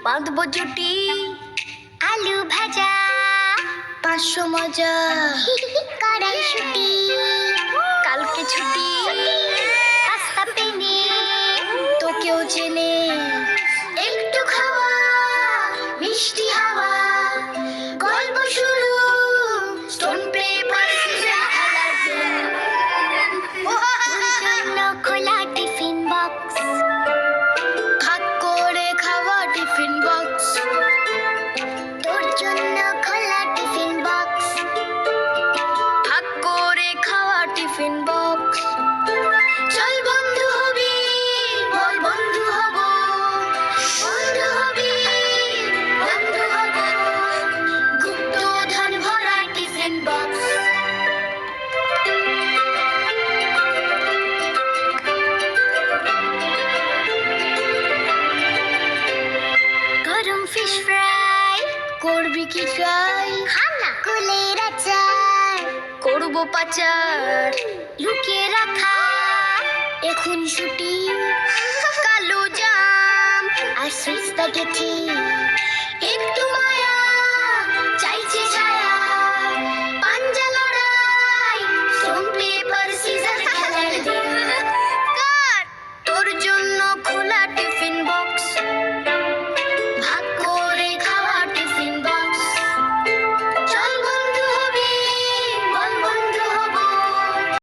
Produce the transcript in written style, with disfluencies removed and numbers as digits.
বাঁধবো জুটি, আলু ভাজা, 500 মজা, কড়াইশুঁটি, কালকে ছুটি, পাস্তা পেনে, তোকেও চেনে, একটু খাওয়া, মিষ্টি হাওয়া, গল্প শুরু, স্টোন পেপার সিজার জন্য খোলা টিফিন বক্স, ভাগ করে খাওয়া টিফিন বক্স, তোর জন্য খোলা টিফিন বক্স, ভাগ করে খাওয়া টিফিন বক্স। চল বন্ধু হবি, বল বন্ধু হব, বন্ধু হবি, বন্ধু হব, গুপ্তধন ভরা টিফিন বক্স। গরম ফিশ ফ্রাই করবি কি ট্রাই, খানা কুলের আচার করবো পাচার, লুকিয়ে রাখা এখন ছুটি, কালো জাম আর সুইচ স্প্যাগেটি, একটু